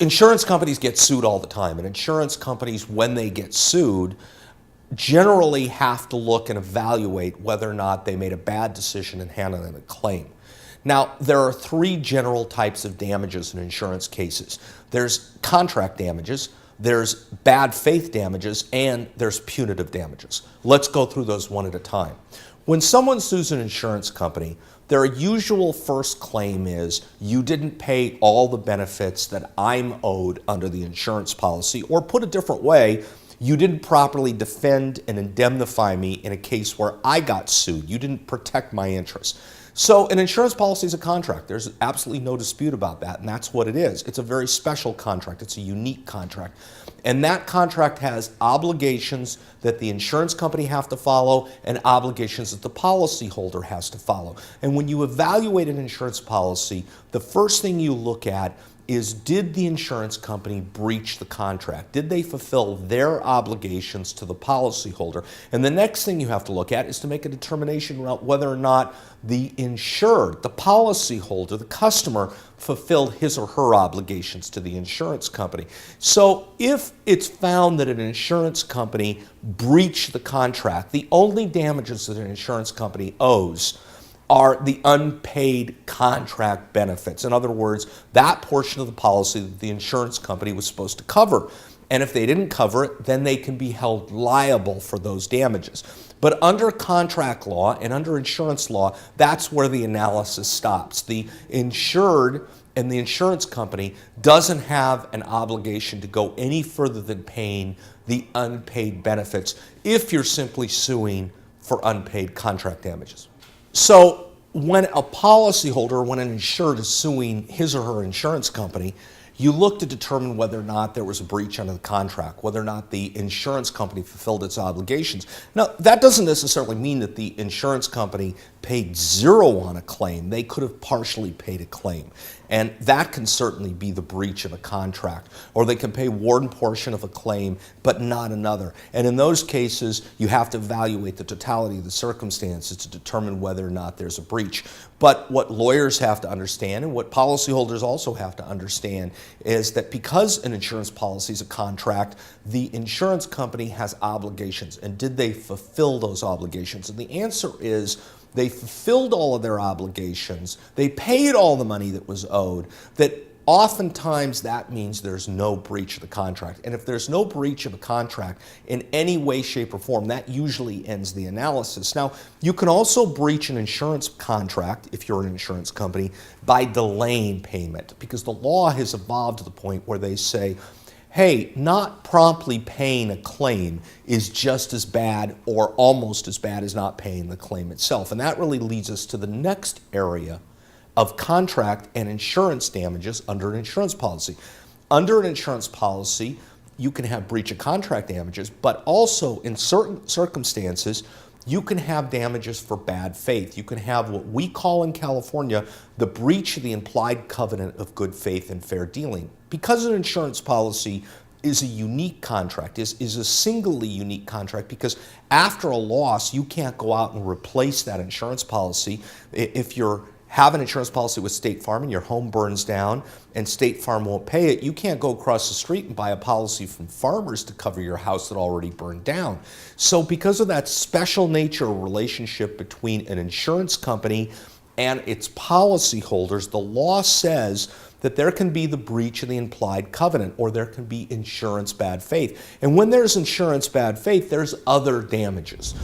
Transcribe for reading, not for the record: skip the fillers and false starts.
Insurance companies get sued all the time, and insurance companies, when they get sued, generally have to look and evaluate whether or not they made a bad decision in handling a claim. Now, there are three general types of damages in insurance cases. There's contract damages, there's bad faith damages, and there's punitive damages. Let's go through those one at a time. When someone sues an insurance company, their usual first claim is, you didn't pay all the benefits that I'm owed under the insurance policy, or put a different way, you didn't properly defend and indemnify me in a case where I got sued. You didn't protect my interests. So an insurance policy is a contract. There's absolutely no dispute about that, and that's what it is. It's a very special contract. It's a unique contract. And that contract has obligations that the insurance company have to follow and obligations that the policyholder has to follow. And when you evaluate an insurance policy, the first thing you look at is, did the insurance company breach the contract? Did they fulfill their obligations to the policyholder? And the next thing you have to look at is to make a determination about whether or not the insured, the policyholder, the customer, fulfilled his or her obligations to the insurance company. So if it's found that an insurance company breached the contract, the only damages that an insurance company owes are the unpaid contract benefits. In other words, that portion of the policy that the insurance company was supposed to cover. And if they didn't cover it, then they can be held liable for those damages. But under contract law and under insurance law, that's where the analysis stops. The insured and the insurance company doesn't have an obligation to go any further than paying the unpaid benefits if you're simply suing for unpaid contract damages. So when a policyholder, when an insured is suing his or her insurance company, you look to determine whether or not there was a breach under the contract, whether or not the insurance company fulfilled its obligations. Now, that doesn't necessarily mean that the insurance company paid zero on a claim. They could have partially paid a claim. And that can certainly be the breach of a contract. Or they can pay one portion of a claim, but not another. And in those cases, you have to evaluate the totality of the circumstances to determine whether or not there's a breach. But what lawyers have to understand, and what policyholders also have to understand, is that because an insurance policy is a contract, the insurance company has obligations. And did they fulfill those obligations? And the answer is, they fulfilled all of their obligations, they paid all the money that was owed, that oftentimes that means there's no breach of the contract. And if there's no breach of a contract in any way, shape, or form, that usually ends the analysis. Now, you can also breach an insurance contract, if you're an insurance company, by delaying payment, because the law has evolved to the point where they say, hey, not promptly paying a claim is just as bad or almost as bad as not paying the claim itself. And that really leads us to the next area of contract and insurance damages under an insurance policy. Under an insurance policy, you can have breach of contract damages, but also in certain circumstances, you can have damages for bad faith. You can have what we call in California the breach of the implied covenant of good faith and fair dealing. Because an insurance policy is a unique contract, is a singly unique contract, because after a loss, you can't go out and replace that insurance policy. If you have an insurance policy with State Farm and your home burns down and State Farm won't pay it, you can't go across the street and buy a policy from Farmers to cover your house that already burned down. So because of that special nature relationship between an insurance company and its policyholders, the law says that there can be the breach of the implied covenant, or there can be insurance bad faith. And when there's insurance bad faith, there's other damages.